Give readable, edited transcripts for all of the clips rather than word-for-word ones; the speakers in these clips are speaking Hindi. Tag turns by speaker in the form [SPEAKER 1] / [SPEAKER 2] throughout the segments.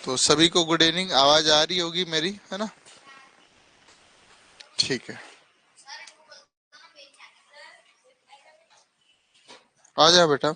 [SPEAKER 1] तो सभी को गुड इवनिंग। आवाज आ रही होगी मेरी, है ना? ठीक है, आ जाओ बेटा।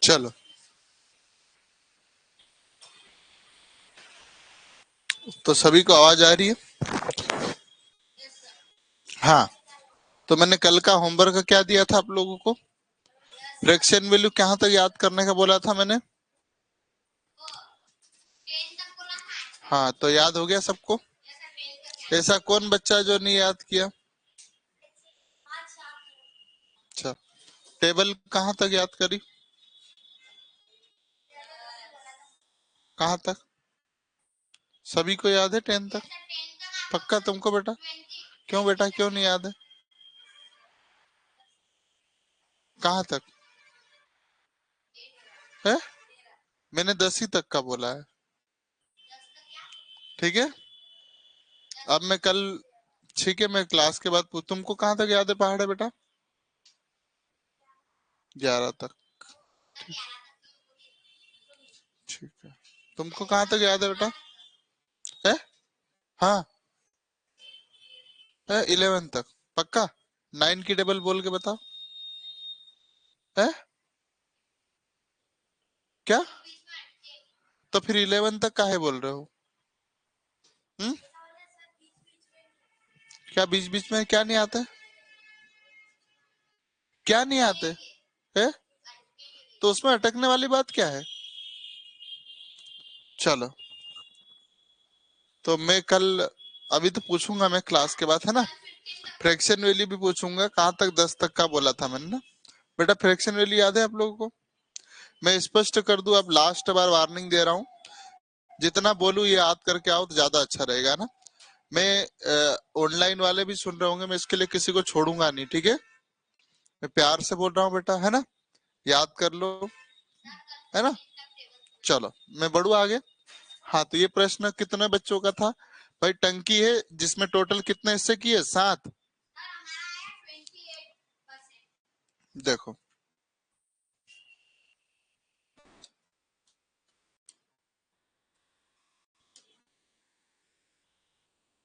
[SPEAKER 1] चलो, तो सभी को आवाज आ रही है? हाँ। तो मैंने कल का होमवर्क क्या दिया था आप लोगों को? फ्रैक्शन वैल्यू कहाँ तक याद करने का बोला था मैंने? हाँ, तो याद हो गया सबको? ऐसा कौन बच्चा जो नहीं याद किया? अच्छा, टेबल कहाँ तक याद करी? कहाँ तक? सभी को याद है 10 तक? पक्का तुमको बेटा? क्यों बेटा, क्यों नहीं याद है? कहाँ तक है? मैंने 10 ही तक का बोला है। ठीक है। अब मैं कल, ठीक है, मैं क्लास के बाद तुमको कहाँ तक याद है पहाड़ है बेटा? 11 तक। ठीक है। तुमको कहाँ तक याद है बेटा? है? हाँ, है 11 तक। पक्का? 9 की टेबल बोल के बताओ। है? क्या? तो फिर 11 तक काहे बोल रहे हो? हम्म? क्या बीच बीच में क्या नहीं आते? क्या नहीं आते? है? तो उसमें अटकने वाली बात क्या है? चलो, तो मैं कल, अभी तो पूछूंगा मैं क्लास के बाद, है ना? फ्रैक्शन वैल्यू भी पूछूंगा, कहाँ तक 10 तक का बोला था मैंने ना? बेटा फ्रैक्शन वैल्यू याद है आप लोगों को? मैं स्पष्ट कर दूं, अब लास्ट बार वार्निंग दे रहा हूँ, जितना बोलूं ये याद करके आओ तो ज्यादा अच्छा रहेगा ना। मैं ऑनलाइन वाले भी सुन रहे होंगे, मैं इसके लिए किसी को छोड़ूंगा नहीं, ठीक है? मैं प्यार से बोल रहा हूँ बेटा, है ना? याद कर लो, है ना? चलो, मैं बढ़ू आगे। हाँ, तो ये प्रश्न कितने बच्चों का था? भाई टंकी है जिसमें टोटल कितने हिस्से किए? 7। देखो,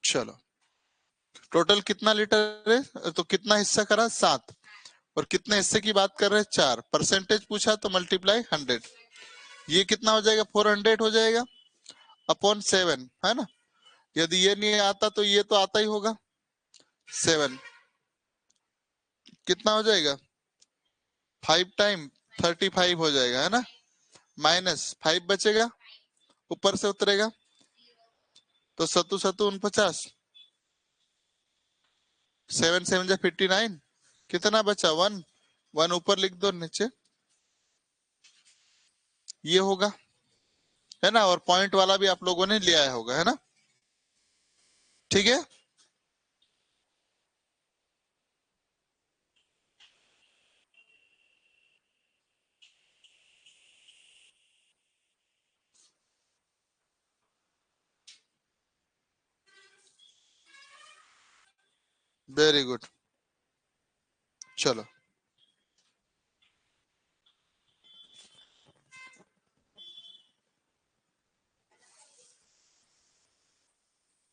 [SPEAKER 1] चलो, टोटल कितना लीटर है तो कितना हिस्सा करा? 7। और कितने हिस्से की बात कर रहे हैं? 4। परसेंटेज पूछा तो मल्टीप्लाई 100। ये कितना हो जाएगा? 400 हो जाएगा अपॉन 7, है ना? यदि ये नहीं आता तो ये तो आता ही होगा 7। कितना हो जाएगा? 5 टाइम 35 हो जाएगा, है ना? माइनस 5 बचेगा, ऊपर से उतरेगा, तो सतु सतु 49। 7 7 जा 59। कितना बचा? 1। 1 ऊपर लिख दो, नीचे ये होगा, है ना? और पॉइंट वाला भी आप लोगों ने ले आया होगा, है ना? ठीक है। Very good. चलो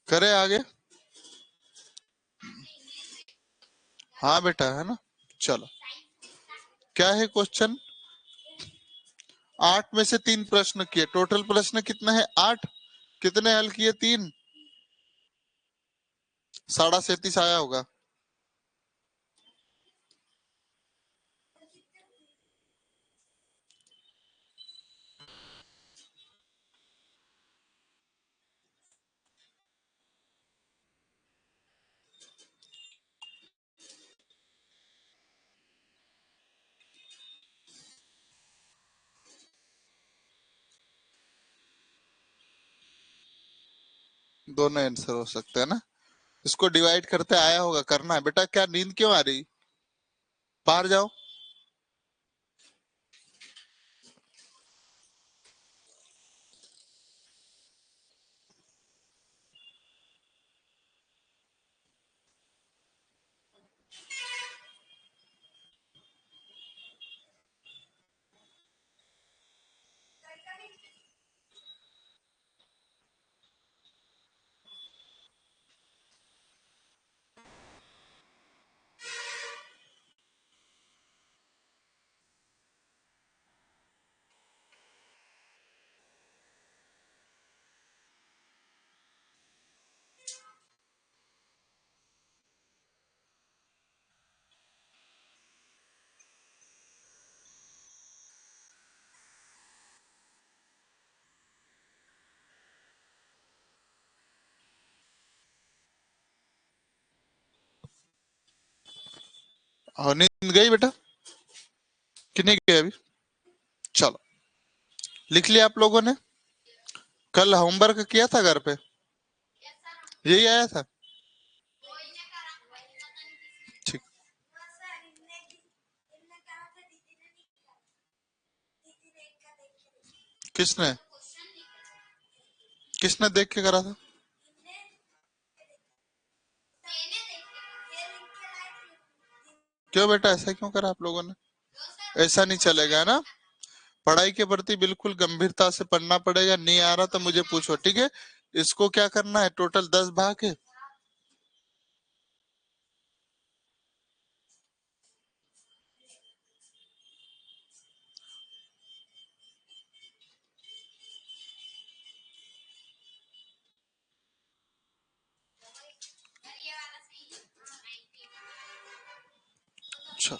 [SPEAKER 1] करे आगे। हाँ बेटा, है ना। चलो, क्या है क्वेश्चन। 8 में से 3 प्रश्न किए, टोटल प्रश्न कितना है 8, कितने हल किए 3, 37.5 आया होगा। दोनों आंसर हो सकते हैं ना। इसको डिवाइड करते आया होगा, करना है बेटा। क्या नींद क्यों आ रही, बाहर जाओ। और नींद गई बेटा कि नहीं गई अभी। चलो, लिख लिया आप लोगों ने। कल होमवर्क किया था घर पे, यही आया था। ठीक। किसने किसने देख के करा था। क्यों बेटा, ऐसा क्यों करा आप लोगों ने। ऐसा नहीं चलेगा ना। पढ़ाई के प्रति बिल्कुल गंभीरता से पढ़ना पड़ेगा। नहीं आ रहा तो मुझे पूछो, ठीक है। इसको क्या करना है, टोटल 10 भाग है। चलो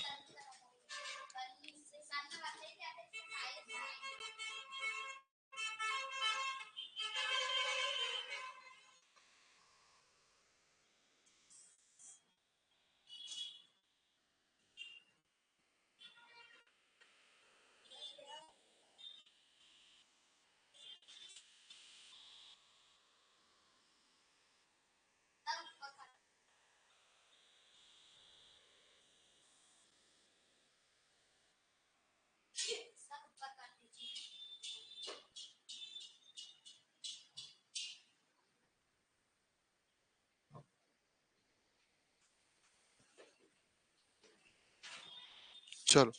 [SPEAKER 1] चलो,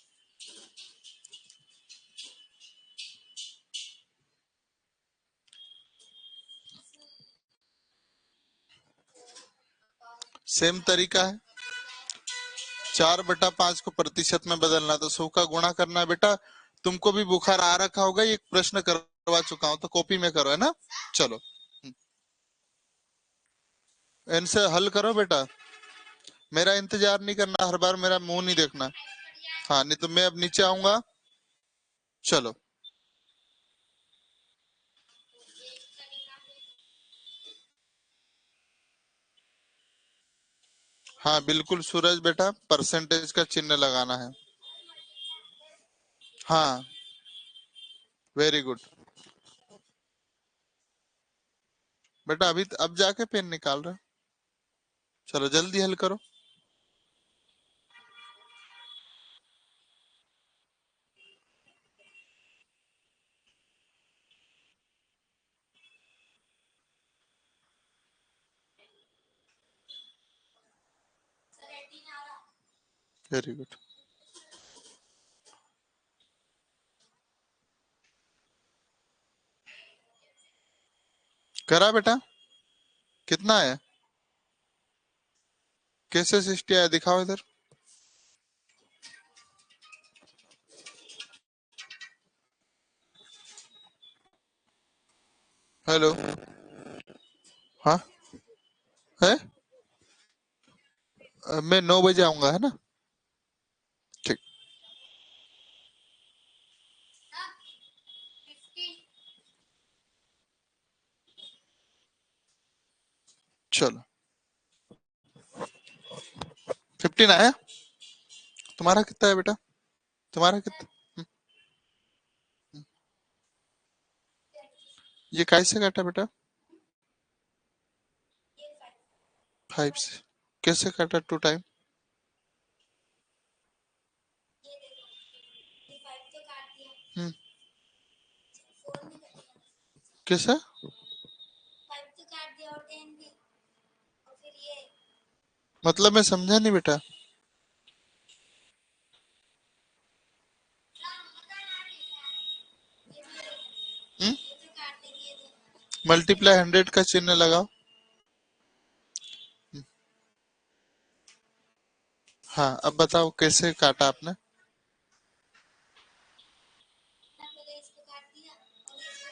[SPEAKER 1] सेम तरीका है। 4/5 को प्रतिशत में बदलना, तो 100 का गुणा करना है बेटा। तुमको भी बुखार आ रखा होगा, ये एक प्रश्न करवा चुका हूं, तो कॉपी में करो, है ना। चलो, इनसे हल करो बेटा। मेरा इंतजार नहीं करना, हर बार मेरा मुंह नहीं देखना। हाँ, नहीं तो मैं अब नीचे आऊंगा। चलो। हाँ बिल्कुल सूरज बेटा, परसेंटेज का चिन्ह लगाना है। हाँ, वेरी गुड बेटा। अभी अब जाके पेन निकाल रहे हो। चलो जल्दी हल करो। Very good. करा बेटा, कितना है? कैसे 60 आया, दिखाओ इधर। हेलो। हाँ है। मैं 9 बजे आऊंगा, है ना? ठीक। चलो, 15 आया। तुम्हारा कितना है बेटा? तुम्हारा कितना? ये कैसे काटा बेटा? 5 से कैसे काटा 2 टाइम? हम्म। कैसे? मतलब मैं समझा नहीं बेटा। हम्म। मल्टीप्लाई 100 का चिन्ह लगाओ। हाँ, अब बताओ कैसे काटा आपने?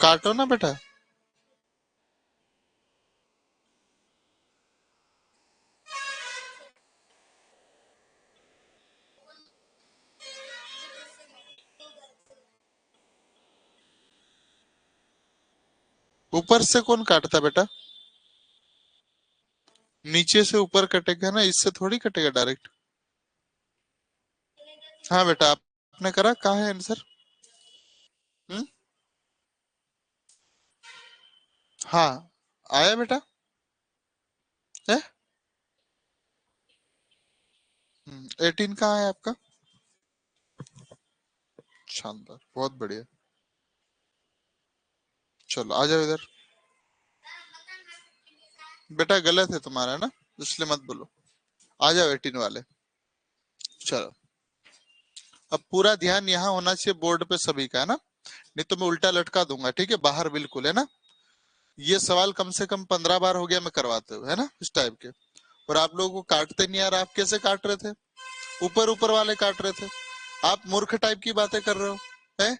[SPEAKER 1] काटो ना बेटा। ऊपर से कौन काटता बेटा? नीचे से ऊपर कटेगा ना, इससे थोड़ी कटेगा डायरेक्ट। हाँ बेटा, आपने करा, कहाँ है आंसर? हम्म। हाँ, आया बेटा। है। 18 कहाँ है आपका? शानदार, बहुत बढ़िया। चलो आ जाओ इधर। बेटा गलत है तुम्हारा ना, इसलिए मत बोलो। आ जाओ 18 वाले। चलो, अब पूरा ध्यान यहाँ होना चाहिए बोर्ड पे सभी का, है ना? नहीं तो मैं उल्टा लटका दूंगा, ठीक है? बाहर बिल्कुल, है ना? ये सवाल कम से कम 15 बार हो गया मैं करवाते हुए, है ना, इस टाइप के। और आप लोगों को काटते नहीं यार, आप कैसे काट रहे थे? ऊपर ऊपर वाले काट रहे थे। आप मूर्ख टाइप की बातें कर रहे हो, है?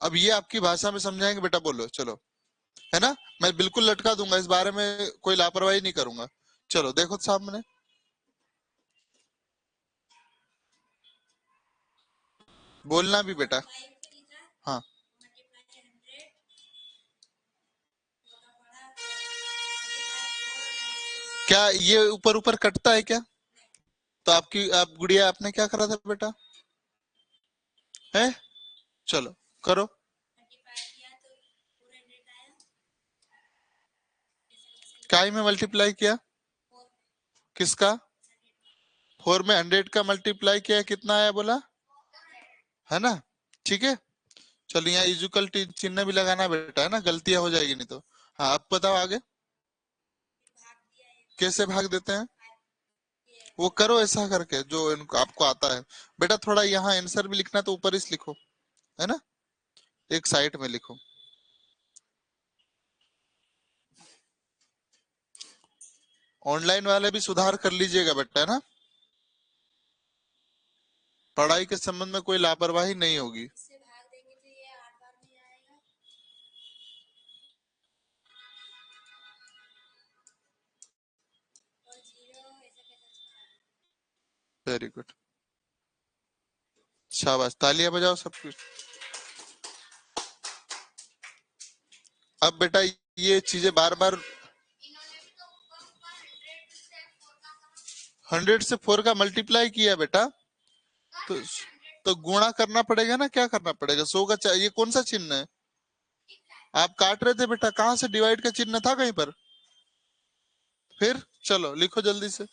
[SPEAKER 1] अब ये आपकी भाषा में समझाएंगे बेटा, बोलो चलो। है ना? मैं बिल्कुल लटका दूंगा, इस बारे में कोई लापरवाही नहीं करूंगा। चलो देखो सामने। बोलना भी बेटा। हाँ। क्या ये ऊपर ऊपर कटता है क्या? तो आपकी आप गुड़िया, आपने क्या करा था बेटा? है? चलो करो। काय में मल्टीप्लाई किया? किसका? 4 में 100 का मल्टीप्लाई किया, कितना आया बोला? है ना? ठीक है। चलो, यहाँ इजुकल चिन्ह भी लगाना बेटा, है ना? गलतियां हो जाएगी नहीं तो। हाँ, अब बताओ आगे। कैसे भाग देते हैं? वो करो ऐसा करके जो इनको आपको आता है। बेटा थोड़ा यहाँ आंसर भी लिखना तो ऊपर ही लिखो, है ना? एक साइड में लिखो। ऑनलाइन वाले भी सुधार कर लीजिएगा बेटा, है ना? पढ़ाई के संबंध में कोई लापरवाही नहीं होगी। Very good. शाबाश, तालियां बजाओ सब कुछ। अब बेटा ये चीजें बार बार। 100 से 4 का मल्टीप्लाई किया बेटा। तो तो गुणा करना पड़ेगा ना, क्या करना पड़ेगा? 100 का ये कौन सा चिन्ह है? आप काट रहे थे बेटा, कहाँ से डिवाइड का चिन्ह था कहीं पर? फिर चलो लिखो जल्दी से।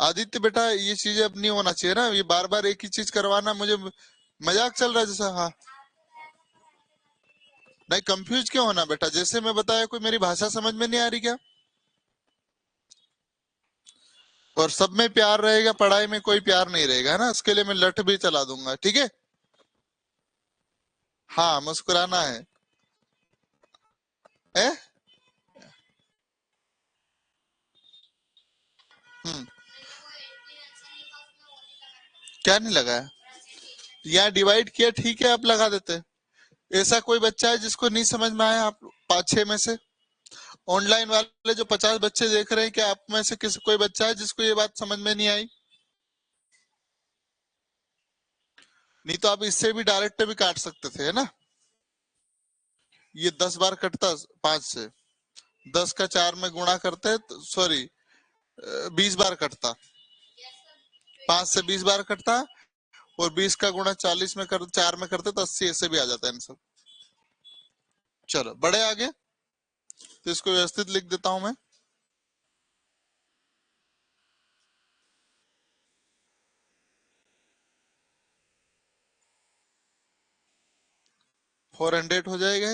[SPEAKER 1] आदित्य बेटा, ये चीजें अब नहीं होना चाहिए ना, ये बार बार एक ही चीज करवाना मुझे मजाक चल रहा है जैसा। हाँ। नहीं, कंफ्यूज क्यों होना बेटा? जैसे मैं बताया, कोई मेरी भाषा समझ में नहीं आ रही क्या? और सब में प्यार रहेगा, पढ़ाई में कोई प्यार नहीं रहेगा, है ना। उसके लिए मैं लठ भी चला दूंगा, ठीक है। हाँ, मुस्कुराना है। ए? हम्म। क्या नहीं लगाया? यहाँ डिवाइड किया, ठीक है, आप लगा देते। ऐसा कोई बच्चा है जिसको नहीं समझ में आया? आप 5-6 में से ऑनलाइन वाले जो 50 बच्चे देख रहे हैं, क्या आप में से किसी कोई बच्चा है जिसको ये बात समझ में नहीं आई? नहीं तो आप इससे भी डायरेक्ट भी काट सकते थे, है ना। ये 10 बार कटता 5 से, 10 का 4 में गुणा करते, सॉरी 20 बार कटता, 5 से 20 बार कटता, और 20 का गुणा 40 में कर 4 में करते तो 80, ऐसे भी आ जाता है आंसर। चलो बड़े आगे, तो इसको व्यवस्थित लिख देता हूं मैं। 400 हो जाएगा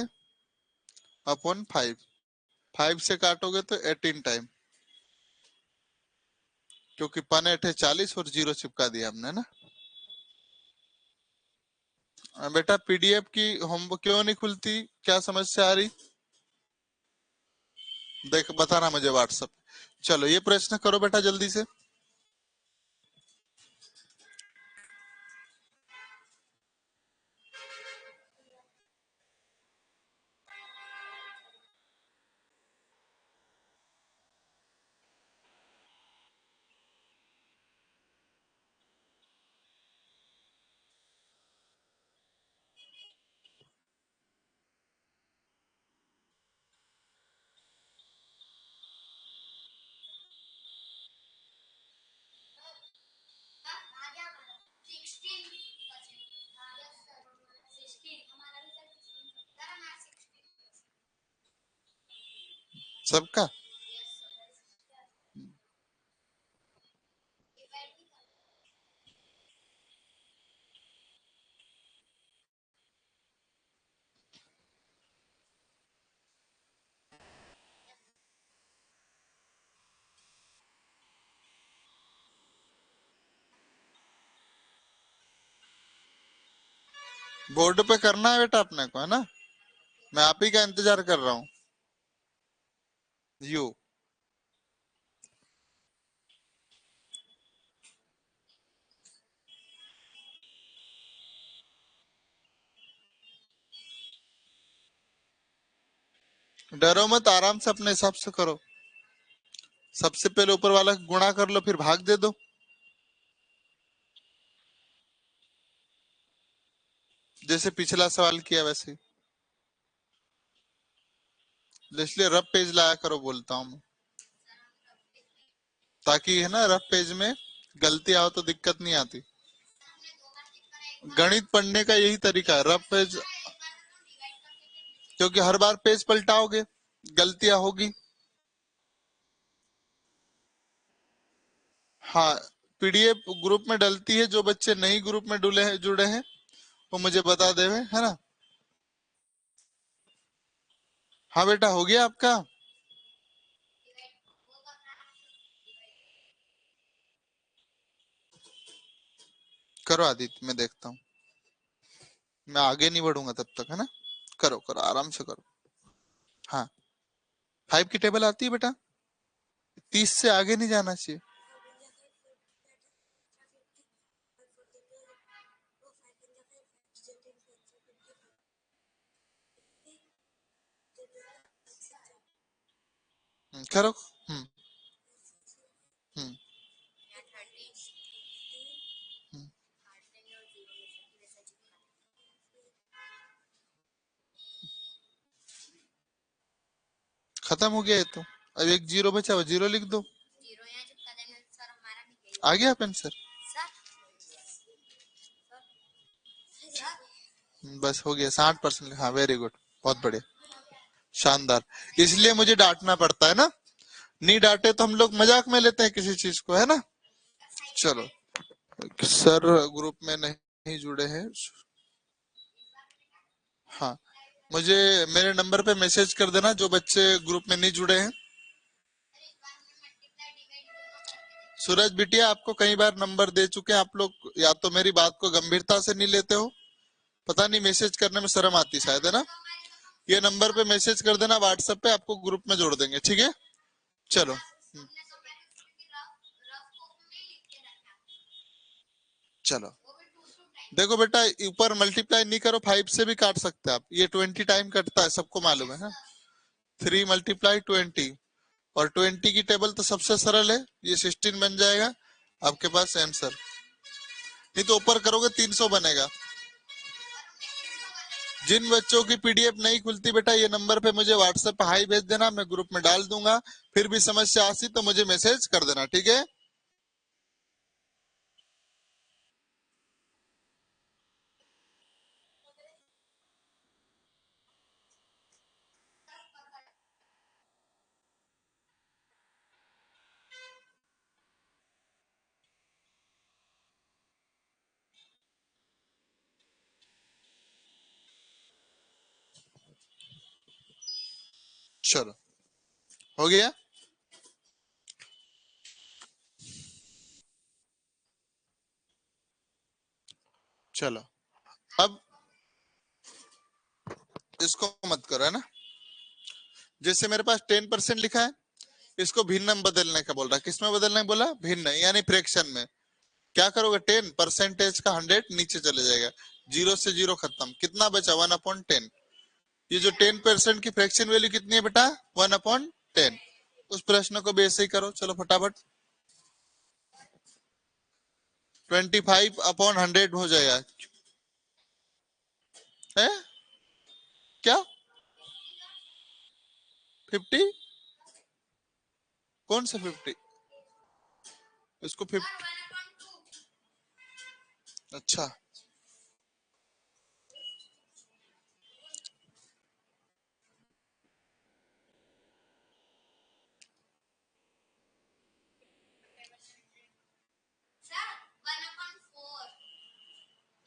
[SPEAKER 1] अपॉन 5। 5 से काटोगे तो 18 टाइम, क्योंकि पन 8 है 40 और 0 चिपका दिया हमने ना। बेटा पीडीएफ की होम क्यों नहीं खुलती, क्या समस्या आ रही? देख बताना मुझे व्हाट्सएप। चलो ये प्रश्न करो बेटा जल्दी से। सबका बोर्ड पे करना है बेटा अपने को, है ना। मैं आप ही का इंतजार कर रहा हूँ। यू। डरो मत, आराम से अपने हिसाब से करो। सबसे पहले ऊपर वाला गुणा कर लो, फिर भाग दे दो, जैसे पिछला सवाल किया वैसे। इसलिए रफ पेज लाया करो बोलता हूँ मैं, ताकि है ना रफ पेज में गलती आओ तो दिक्कत नहीं आती। गणित पढ़ने का यही तरीका है, रफ पेज, क्योंकि हर बार पेज पलटाओगे गलतियां होगी। हाँ, पीडीएफ ग्रुप में डलती है, जो बच्चे नई ग्रुप में जुड़े हैं वो मुझे बता देवे, है ना। हाँ बेटा, हो गया आपका। करो आदित्य, मैं देखता हूँ, मैं आगे नहीं बढ़ूंगा तब तक, है ना। करो करो, आराम से करो। हाँ, 5 की टेबल आती है बेटा, 30 से आगे नहीं जाना चाहिए। करो। हम्म। हम्म। हम्म। खत्म हो गया ये तो। अब एक जीरो बचा, वो जीरो लिख दो। आ गया आंसर। बस हो गया 60%। हाँ वेरी गुड, बहुत बढ़िया, शानदार। इसलिए मुझे डांटना पड़ता है ना, नहीं डांटे तो हम लोग मजाक में लेते हैं किसी चीज को, है ना। चलो, सर ग्रुप में नहीं जुड़े हैं। हाँ, मुझे मेरे नंबर पे मैसेज कर देना जो बच्चे ग्रुप में नहीं जुड़े हैं। सूरज बिटिया आपको कई बार नंबर दे चुके हैं, आप लोग या तो मेरी बात को गंभीरता से नहीं लेते हो, पता नहीं मैसेज करने में शर्म आती शायद, है ना। ये नंबर पे मैसेज कर देना व्हाट्सएप पे, आपको ग्रुप में जोड़ देंगे, ठीक है। चलो चलो देखो बेटा, ऊपर मल्टीप्लाई नहीं करो, 5 से भी काट सकते हैं आप, ये 20 टाइम कटता है, सबको मालूम है ना। 3 × 20 और 20 की टेबल तो सबसे सरल है, ये 16 बन जाएगा आपके पास आंसर। नहीं तो ऊपर करोगे 300 बनेगा। जिन बच्चों की पीडीएफ नहीं खुलती बेटा, ये नंबर पे मुझे व्हाट्सएप पे हाई भेज देना, मैं ग्रुप में डाल दूंगा। फिर भी समस्या आती तो मुझे मैसेज कर देना, ठीक है। चलो हो गया। चलो अब इसको मत करो, है ना। जैसे मेरे पास 10% लिखा है, इसको भिन्न में बदलने का बोल रहा है। किसमें बदलने बोला? भिन्न यानी फ्रैक्शन में। क्या करोगे? 10% का 100 नीचे चले जाएगा, जीरो से जीरो खत्म, कितना बचा? 1/10। ये जो 10% की फ्रैक्शन वैल्यू कितनी है बेटा? 1/10। उस प्रश्न को भी ऐसे ही करो, चलो फटाफट। 25/100 हो जाएगा, है क्या? 50? कौन सा 50? इसको 50? अच्छा,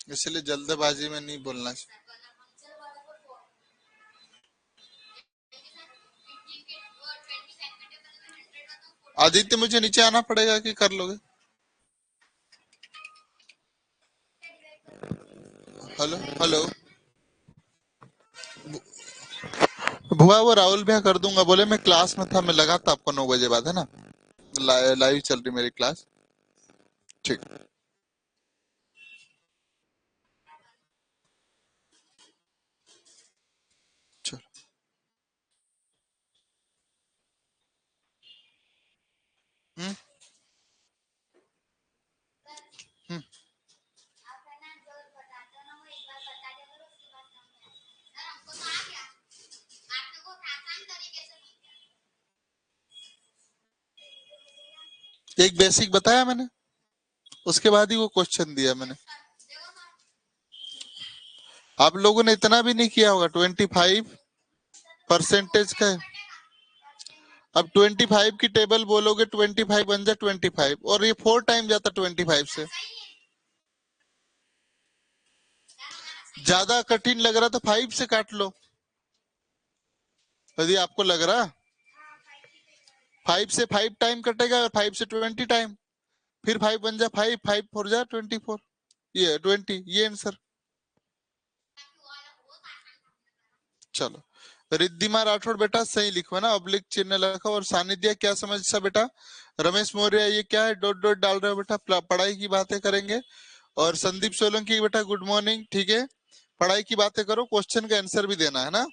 [SPEAKER 1] इसलिए जल्दबाजी में नहीं बोलना चाहिए। आदित्य मुझे नीचे आना पड़ेगा कि कर लोगे? Hello hello. भुआ वो राहुल भैया कर दूंगा बोले, मैं क्लास में था, मैं लगा था आपको 9 बजे बाद, है ना। लाइव चल रही मेरी क्लास। ठीक। चलो। हम्म हम्म। एक बेसिक बताया मैंने, उसके बाद ही वो क्वेश्चन दिया मैंने। आप लोगों ने इतना भी नहीं किया होगा, 25% का है। अब 25 की टेबल बोलोगे, 25 बन जाए 25, और ये 4 टाइम जाता 25 से। ज्यादा कठिन लग रहा तो 5 से काट लो, यदि आपको लग रहा। 5 से 5 टाइम कटेगा, और 5 से 20 टाइम, फिर 5 बन जाए 5, 5 4 जा 24, ये 20, ये आंसर। चलो, रिद्धिमा राठौड़ बेटा सही लिखो, है ना, ऑब्लिक चिन्ह लगा। और सानिध्य क्या समझ बेटा? रमेश मौर्य ये क्या है, डॉट डॉट डाल रहे हो बेटा? पढ़ाई की बातें करेंगे। और संदीप सोलंकी बेटा गुड मॉर्निंग, ठीक है। पढ़ाई की बातें करो, क्वेश्चन का आंसर भी देना है ना।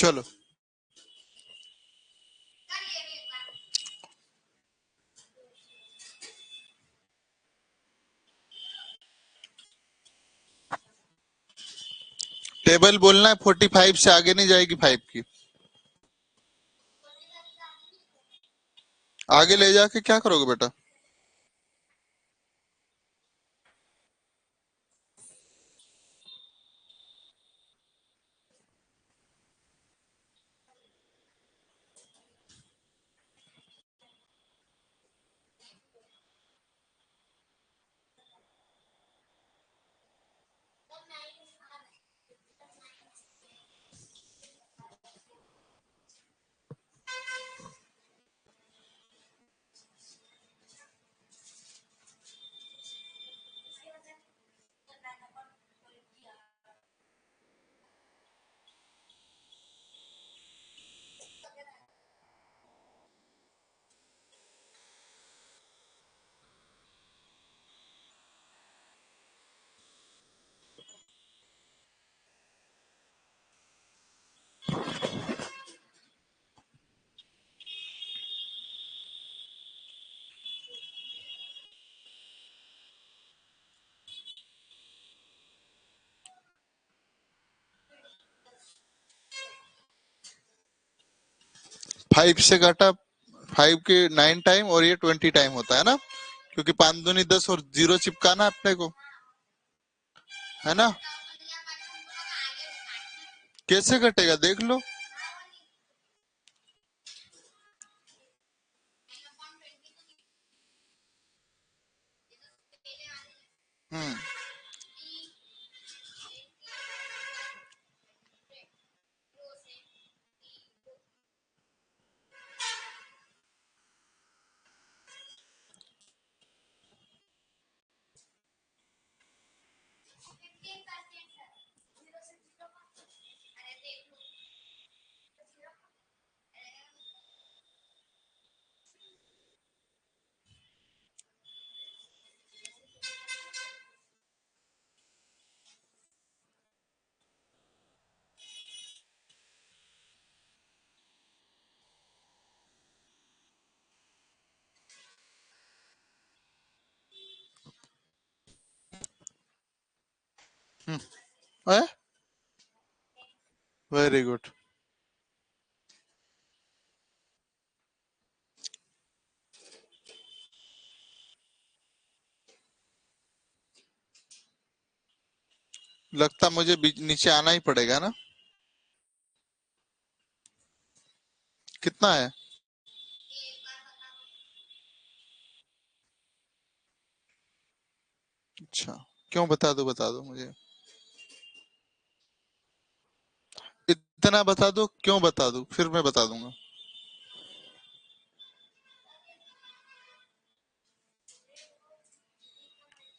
[SPEAKER 1] चलो। टेबल बोलना है, 45 से आगे नहीं जाएगी 5 की। आगे ले जाके क्या करोगे बेटा? फाइव से घटा, 5 के 9 टाइम और ये 20 टाइम होता है ना, क्योंकि 5 दूनी 10 और 0 चिपकाना अपने को, है ना? कैसे घटेगा देख लो। हम्म। Very good. लगता मुझे नीचे आना ही पड़ेगा ना। कितना है? अच्छा, क्यों? बता दो मुझे। इतना बता दो, क्यों बता दो, फिर मैं बता दूंगा।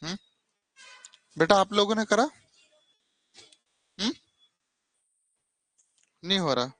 [SPEAKER 1] हम्म। बेटा आप लोगों ने करा? हम्म। नहीं हो रहा।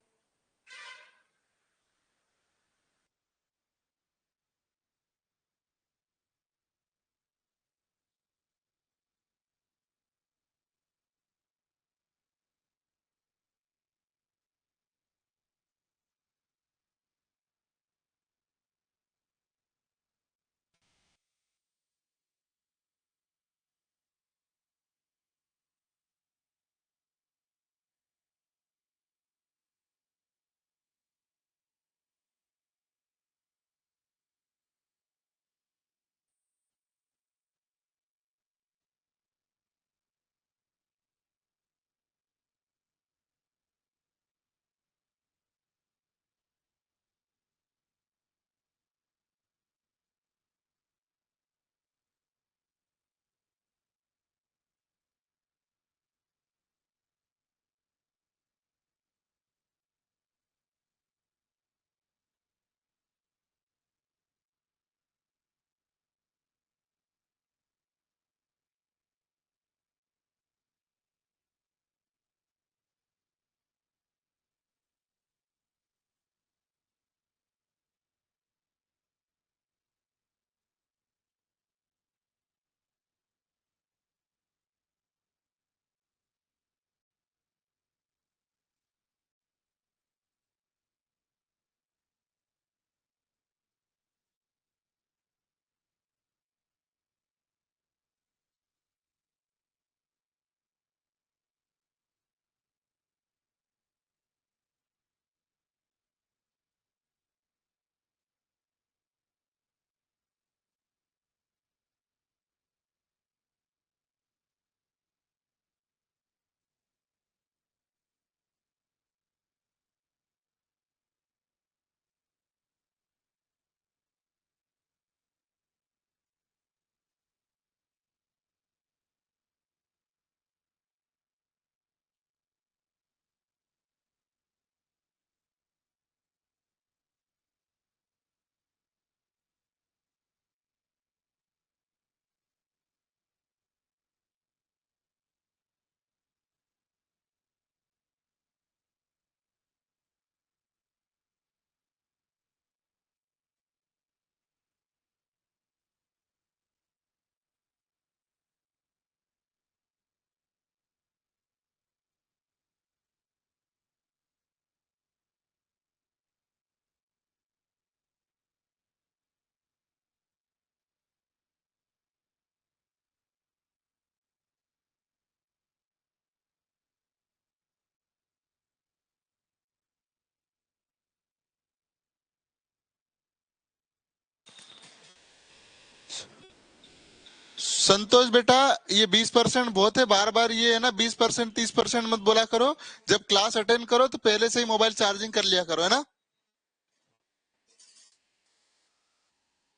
[SPEAKER 1] संतोष बेटा, ये 20% बहुत है, बार बार ये है ना 20% 30% मत बोला करो। जब क्लास अटेंड करो तो पहले से ही मोबाइल चार्जिंग कर लिया करो, है ना।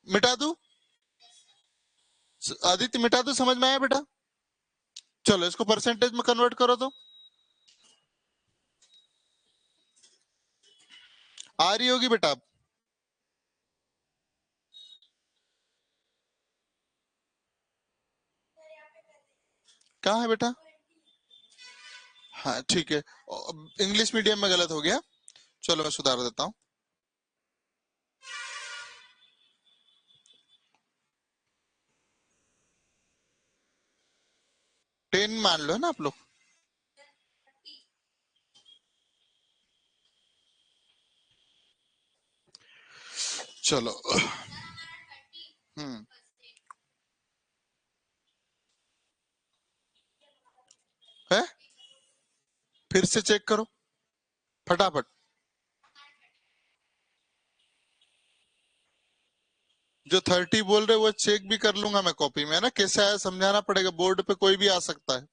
[SPEAKER 1] मिटा दूं? आदित्य मिटा दूं? समझ में आया बेटा? चलो इसको परसेंटेज में कन्वर्ट करो तो आ रही होगी बेटा। कहाँ है बेटा? हाँ ठीक है, इंग्लिश मीडियम में गलत हो गया, चलो मैं सुधार देता हूँ। 10 मान लो ना आप लोग। चलो। हम्म। है, फिर से चेक करो फटाफट। जो 30 बोल रहे वो चेक भी कर लूंगा मैं कॉपी में, है ना। कैसे आया समझाना पड़ेगा, बोर्ड पे कोई भी आ सकता है।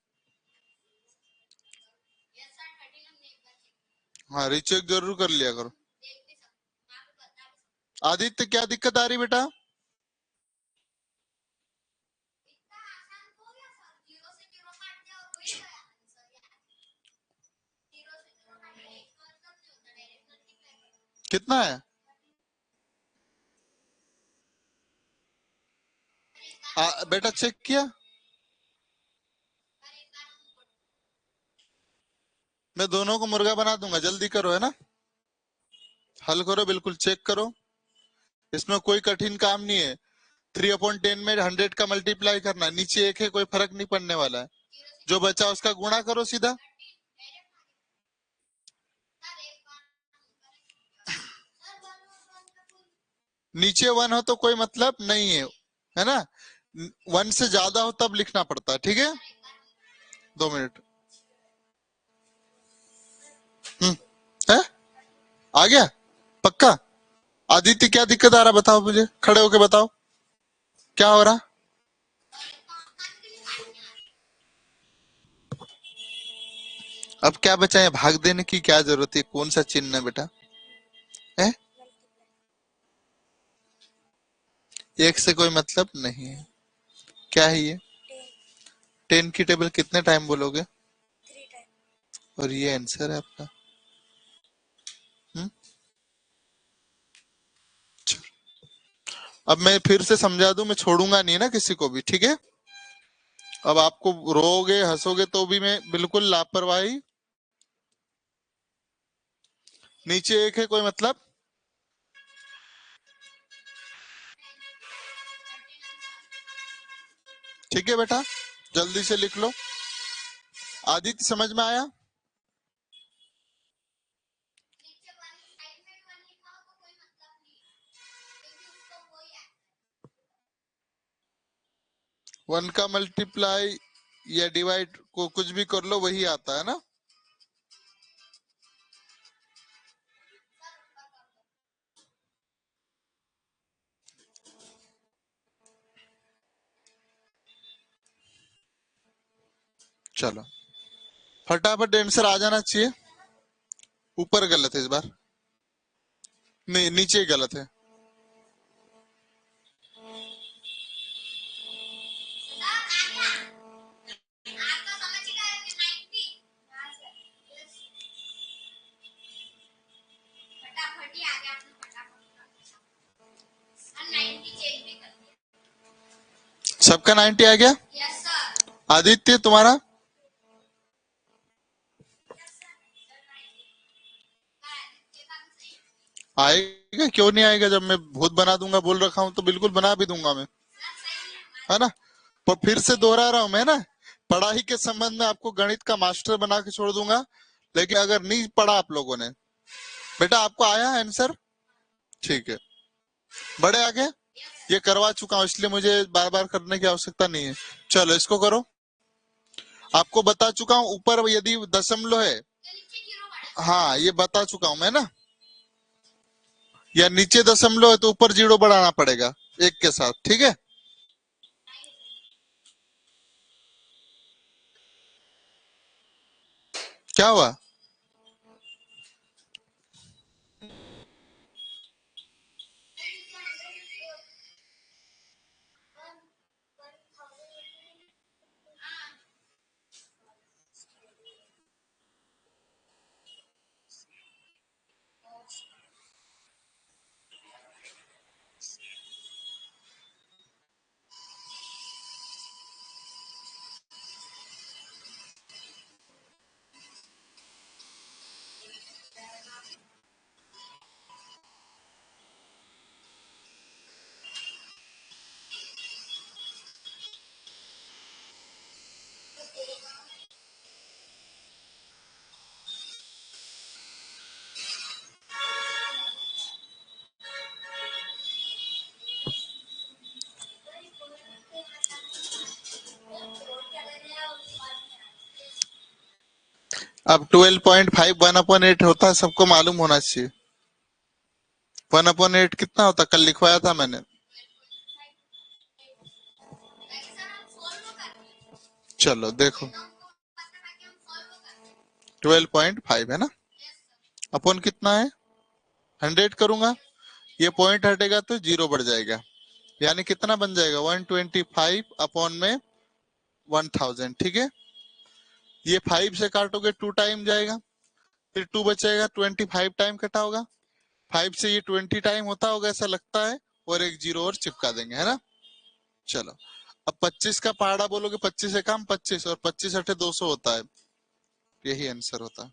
[SPEAKER 1] हाँ रीचेक जरूर कर लिया करो। आदित्य क्या दिक्कत आ रही बेटा? कितना है? बेटा चेक किया? मैं दोनों को मुर्गा बना दूंगा, जल्दी करो, है ना। हल करो, बिल्कुल चेक करो, इसमें कोई कठिन काम नहीं है। 3/10 में 100 का मल्टीप्लाई करना है, नीचे एक है, कोई फर्क नहीं पड़ने वाला है। जो बचा उसका गुणा करो सीधा। नीचे 1 हो तो कोई मतलब नहीं है ना। 1 से ज्यादा हो तब लिखना पड़ता है, ठीक है। 2 मिनट। हम्म। है, आ गया पक्का? आदित्य क्या दिक्कत आ रहा बताओ मुझे, खड़े होके बताओ क्या हो रहा। अब क्या बचा है, भाग देने की क्या जरूरत है, कौन सा चिन्ह है बेटा? है, एक से कोई मतलब नहीं है। क्या है ये? 10 की टेबल कितने टाइम बोलोगे? और ये आंसर है आपका। हम्म। अब मैं फिर से समझा दूं, मैं छोड़ूंगा नहीं ना किसी को भी, ठीक है। अब आपको रोओगे हंसोगे तो भी मैं बिल्कुल लापरवाही। नीचे एक है, कोई मतलब? ठीक है बेटा, जल्दी से लिख लो। आदित्य समझ में आया? 1 का मल्टीप्लाई या डिवाइड को कुछ भी कर लो, वही आता है ना। चलो फटाफट आंसर आ जाना चाहिए। ऊपर गलत है इस बार, नहीं नीचे गलत है। सबका 90 आ गया। आदित्य तुम्हारा? आएगा क्यों नहीं आएगा, जब मैं भूत बना दूंगा बोल रखा हूं तो बिल्कुल बना भी दूंगा मैं, है ना। पर फिर से दोहरा रहा हूं मैं ना, पढ़ाई के संबंध में आपको गणित का मास्टर बना के छोड़ दूंगा। लेकिन अगर नहीं पढ़ा आप लोगों ने, बेटा आपको आया आंसर? ठीक है, बड़े आगे ये करवा चुका हूं, इसलिए मुझे बार बार करने की आवश्यकता नहीं है। चलो इसको करो। आपको बता चुका हूं, ऊपर यदि दशमलव है, हाँ ये बता चुका हूं मैं ना। या नीचे दशमलव है तो ऊपर जीरो बढ़ाना पड़ेगा एक के साथ, ठीक है। क्या हुआ? अब 12.5 1/8 होता है, सबको मालूम होना चाहिए। 1/8 कितना होता है? कल लिखवाया था मैंने। चलो देखो, 12.5 है ना, अपन कितना है, 100 करूंगा, ये पॉइंट हटेगा तो जीरो बढ़ जाएगा, यानी कितना बन जाएगा, 125 अपॉन में 1000। ठीक है, ये 5 से काटोगे 2 टाइम जाएगा, फिर 2 बचेगा, 25 टाइम कटा होगा, 5 से ये 20 टाइम होता होगा ऐसा लगता है, और एक जीरो और चिपका देंगे, है ना। चलो, अब 25 का पहाड़ा बोलोगे, 25 से काम 25, और 25 अठे 200 होता है, यही आंसर होता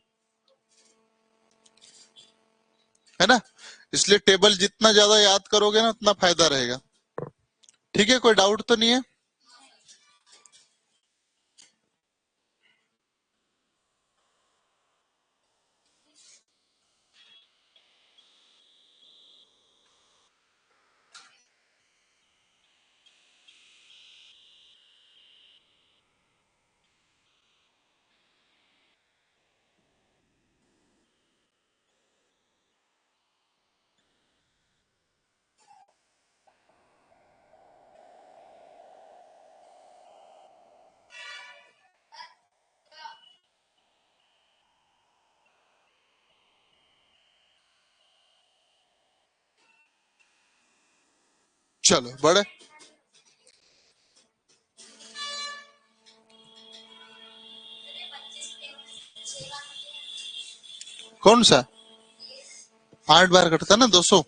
[SPEAKER 1] है ना। इसलिए टेबल जितना ज्यादा याद करोगे ना उतना फायदा रहेगा। ठीक है, कोई डाउट तो नहीं है? चलो बड़े, कौन सा 8 बार कटता ना 200,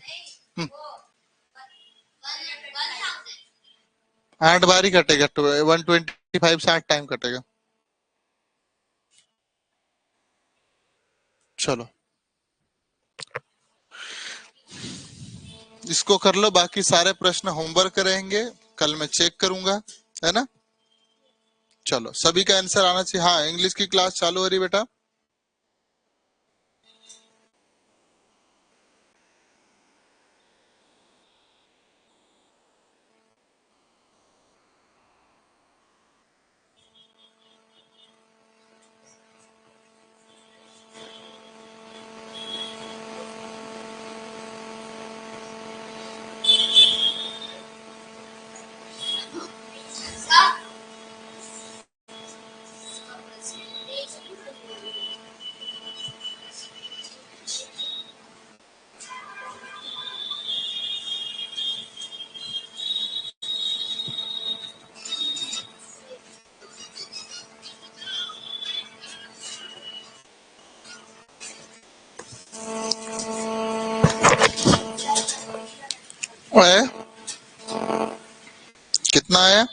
[SPEAKER 1] 8 बार ही कटेगा, 125 से 8 टाइम कटेगा। चलो इसको कर लो, बाकी सारे प्रश्न होमवर्क रहेंगे, कल मैं चेक करूंगा, है ना। चलो सभी का आंसर आना चाहिए। हाँ, इंग्लिश की क्लास चालू हो रही बेटा। ओए, कितना आया?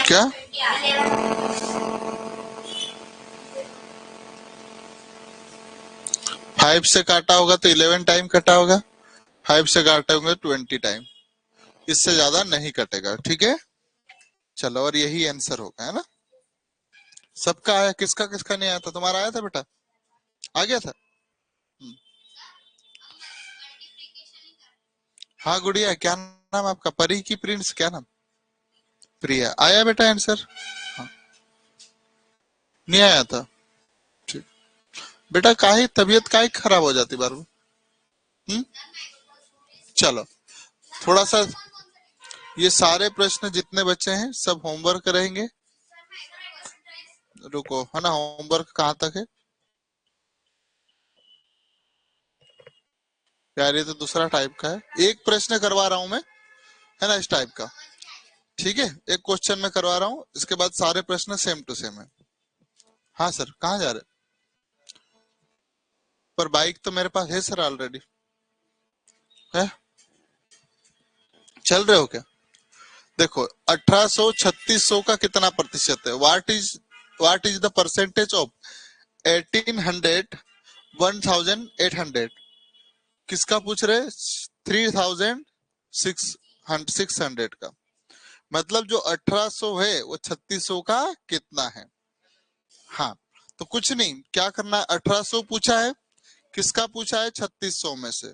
[SPEAKER 1] क्या? 5 से काटा होगा तो 11 टाइम कटा होगा, 5 से काटे होंगे 20 टाइम, इससे ज्यादा नहीं कटेगा। ठीक है, चलो, और यही आंसर होगा, है ना। सबका आया, किसका किसका नहीं आया था? तुम्हारा आया था बेटा? आ गया था। हाँ गुड़िया, क्या नाम आपका? परी की प्रिंस, क्या नाम? प्रिया, आया बेटा आंसर? हाँ, नहीं आया था। ठीक बेटा, काहे तबीयत काहे खराब हो जाती बार बार? हम्म? चलो, थोड़ा सा ये सारे प्रश्न जितने बचे हैं सब होमवर्क रहेंगे, रुको, है ना, होमवर्क कहाँ तक है यार? ये तो दूसरा टाइप का है, एक प्रश्न करवा रहा हूं मैं, है ना, इस टाइप का। ठीक है, एक क्वेश्चन में करवा रहा हूँ, इसके बाद सारे प्रश्न सेम टू सेम है। हाँ सर, कहाँ जा रहे? पर बाइक तो मेरे पास है सर ऑलरेडी। है, चल रहे हो क्या? देखो, 1800 3600 का कितना प्रतिशत है? What is the percentage of 1800 1800? किसका पूछ रहे? 3600 का। मतलब जो 1800 है वो 3600 का कितना है? हाँ, तो कुछ नहीं, क्या करना है, 1800 पूछा है, किसका पूछा है? 3600 में से,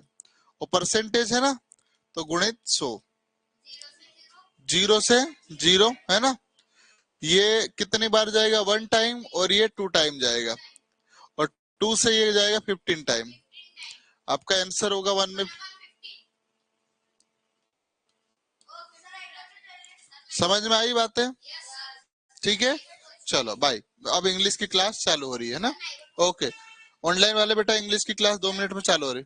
[SPEAKER 1] और परसेंटेज है ना, तो गुणित 100। जीरो से जीरो, है ना, ये कितनी बार जाएगा? 1 टाइम, और ये 2 टाइम जाएगा, और 2 से ये जाएगा 15 टाइम। आपका आंसर होगा 1 में। समझ में आई बातें? ठीक है, चलो बाय। अब इंग्लिश की क्लास चालू हो रही है ना? ओके, ऑनलाइन वाले बेटा इंग्लिश की क्लास 2 मिनट में चालू हो रही है।